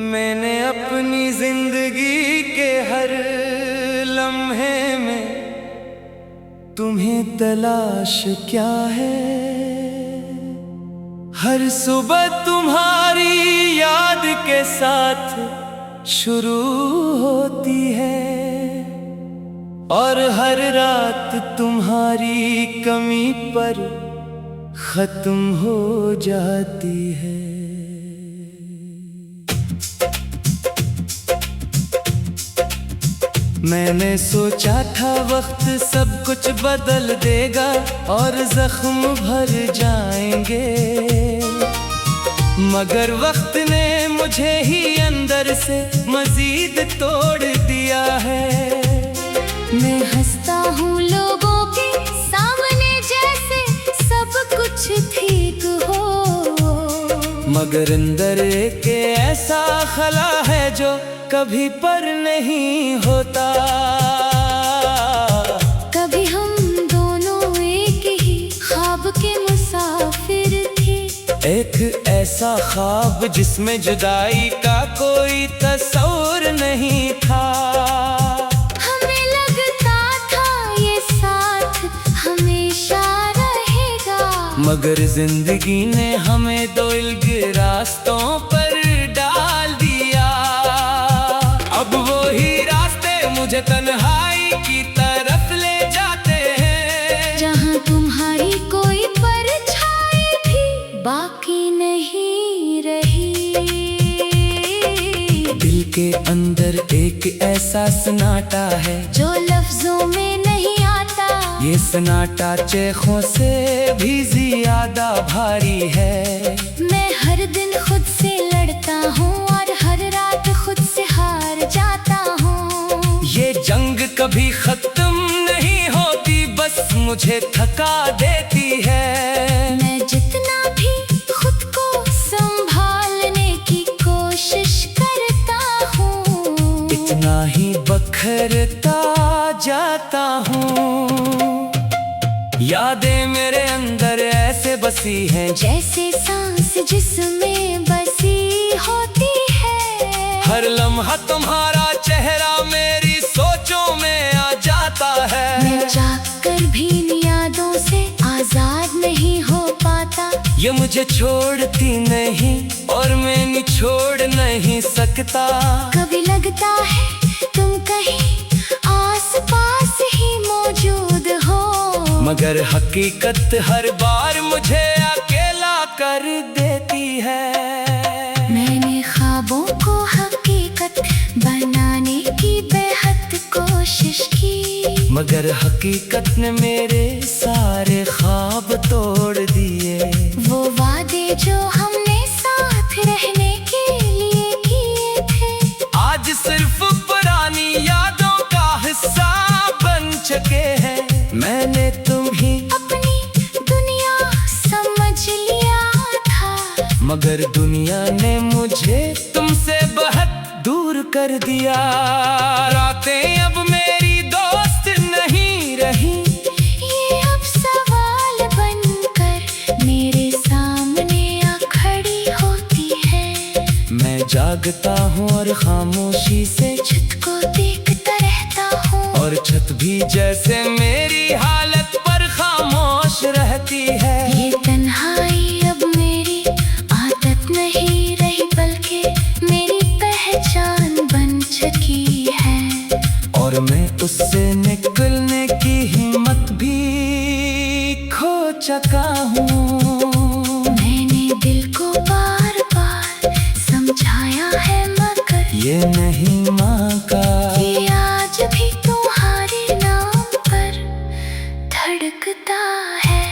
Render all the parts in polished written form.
मैंने अपनी जिंदगी के हर लम्हे में तुम्हें तलाश क्या है। हर सुबह तुम्हारी याद के साथ शुरू होती है और हर रात तुम्हारी कमी पर खत्म हो जाती है। मैंने सोचा था वक्त सब कुछ बदल देगा और जख्म भर जाएंगे, मगर वक्त ने मुझे ही अंदर से मजीद तोड़ दिया है। मैं हंसता हूँ लोगों के सामने जैसे सब कुछ ठीक हो, मगर अंदर एक ऐसा खला है जो कभी पर नहीं होता। कभी हम दोनों एक ही ख्वाब के मुसाफिर थे, एक ऐसा ख्वाब जिसमें जुदाई का कोई तस्वीर नहीं था। हमें लगता था ये साथ हमेशा रहेगा, मगर जिंदगी ने हमें दो अलग रास्तों पर डाल दिया। अब वो ही रास्ते मुझे तन्हाई की तरफ ले जाते हैं, जहाँ तुम्हारी कोई परछाई भी बाकी नहीं रही। दिल के अंदर एक ऐसा सन्नाटा है जो लफ्जों में नहीं आता, ये सन्नाटा चेखों से भी ज्यादा भारी है। मैं हर दिन खुद से लड़ता हूँ और हर रात खुद से हार जाता हूँ। ये जंग कभी खत्म नहीं होती, बस मुझे थका देती है। मैं जितना भी खुद को संभालने की कोशिश करता हूँ, इतना ही बखरता जाता हूँ। यादें मेरे अंदर ऐसे बसी हैं जैसे सांस जिसमें बसी होती है। हर लम्हा तुम्हारा चेहरा मेरी सोचों में आ जाता है। मैं जागकर भी इन यादों से आजाद नहीं हो पाता। ये मुझे छोड़ती नहीं और मैं नहीं छोड़ नहीं सकता। कभी लगता है तुम कहीं आस पास ही मौजूद हो, मगर हकीकत हर बार मुझे अकेला कर देती है। मैंने ख्वाबों को हकीकत बनाने की बेहद कोशिश की, मगर हकीकत ने मेरे सारे ख्वाब तोड़ दिए। वो वादे जो हमने साथ रहने के लिए किए थे, आज सिर्फ पुरानी यादों का हिस्सा बन चुके हैं। मैंने तुम्हें अपनी दुनिया समझ लिया था, मगर दुनिया ने मुझे तुमसे बहुत दूर कर दिया। रातें अब मेरी दोस्त नहीं रही, ये अब सवाल बनकर मेरे सामने आ खड़ी होती है। मैं जागता हूँ और खामोशी से छत को देखता रहता हूँ, और छत भी जैसे मेरी हालत पर खामोश रहती है। ये तन्हाई अब मेरी आदत नहीं रही, बल्कि मेरी पहचान बन चुकी है। और मैं उससे निकलने की हिम्मत भी खो चुका हूँ। मैंने दिल को बार बार समझाया है, मगर ये नहीं मांगा ये आज भी तुम्हारे नाम पर धड़कता है।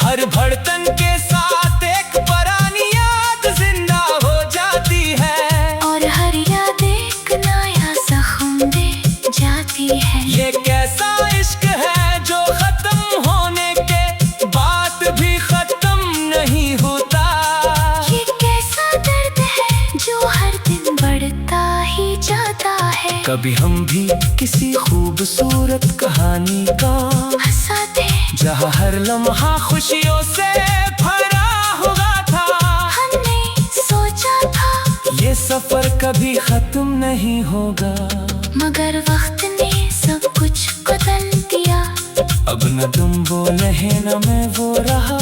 हर धड़कन के साथ एक पुरानी याद जिंदा हो जाती है, और हर याद एक नया जख्म दे जाती है। ये कैसा इश्क है जो खत्म होने के बाद भी खत्म नहीं होता। ये कैसा दर्द है जो हर दिन बढ़ता ही जाता है। कभी हम भी किसी खूबसूरत कहानी का हंसा थे, जहाँ हर लम्हा खुशियों से भरा हुआ था। हमने सोचा था ये सफर कभी खत्म नहीं होगा। मगर वक्त ने सब कुछ बदल दिया। अब न तुम वो रहे न मैं वो रहा,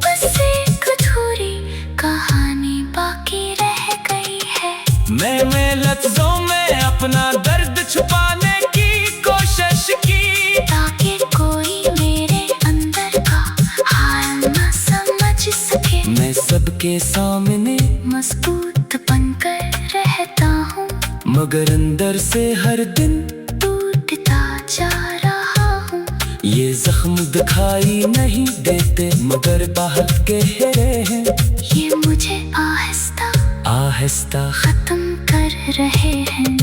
बस एक अधूरी कहानी बाकी रह गई है। मैंने लफ्जों में अपना दर्द छुपाने की कोशिश की, ताकि कोई मेरे अंदर का हाल न समझ सके। मैं सबके सामने मजबूत बनकर रहता हूँ, मगर अंदर से हर दिन टूटता जा रहा हूँ। ये जख्म दिखाई नहीं देते मगर बाहर गहरे हैं। ये मुझे आहिस्ता आहिस्ता खत्म कर रहे हैं।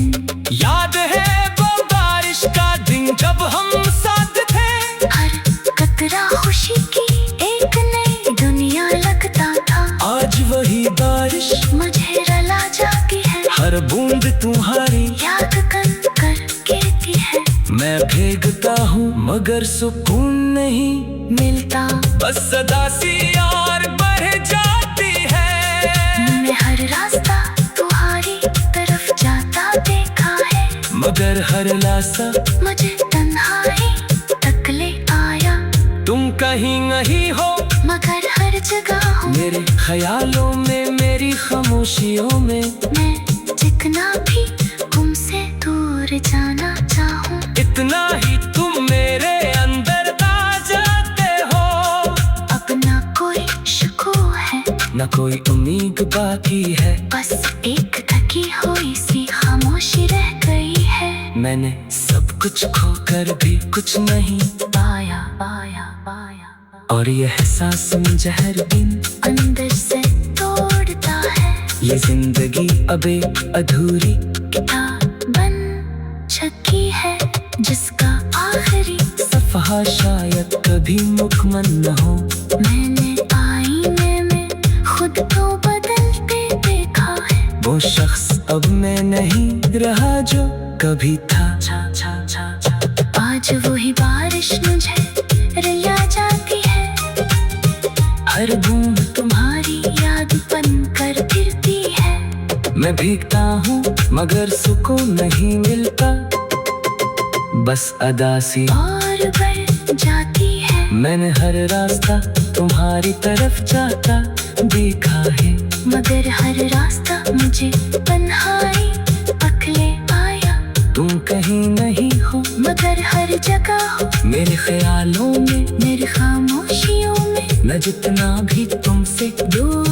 याद है वो बारिश का दिन जब हम साथ थे, हर कतरा खुशी की एक नई दुनिया लगता था। आज वही बारिश मुझे रला जाती है, हर बूंद तुम्हारी याद कर गिरती है। मैं भीगता हूँ मगर सुकून नहीं मिलता बस सदा सी यार बढ़ जाती है। मैंने हर रास्ता तुम्हारी तरफ जाता देखा है, मगर हर रास्ता मुझे तन्हाई तक ले आया। तुम कहीं नहीं हो मगर हर जगह हूँ, मेरे ख्यालों में मेरी खामोशियों में। मैं जितना भी तुमसे दूर जाना चाहूँ, इतना ही तुम मेरे अंदर आ जाते हो। अब ना कोई शुक्र है न कोई उम्मीद बाकी है, बस एक थकी हुई सी खामोशी रह गई है। मैंने सब कुछ खोकर भी कुछ नहीं पाया पाया पाया, और ये एहसास जहर दिन अंदर से तोड़ता है। ये जिंदगी अब एक अधूरी किताब बन चुकी है, जिसका आखिरी सफहा शायद कभी मुकम्मल न हो। मैंने आईने में खुद को बदलते देखा है। वो शख्स अब मैं नहीं रहा जो कभी था। आज वही बारिश मुझे रुला जाती है, हर बूंद तुम्हारी याद बन कर गिरती है। मैं भीगता हूँ मगर सुकून नहीं मिलता, बस अदासी और बढ़ जाती है। मैंने हर रास्ता तुम्हारी तरफ जाता देखा है, मगर हर रास्ता मुझे तन्हाई तक ले आया। तुम कहीं नहीं हो मगर हर जगह हो, मेरे ख्यालों में मेरी खामोशियों में। मैं जितना भी तुमसे दूर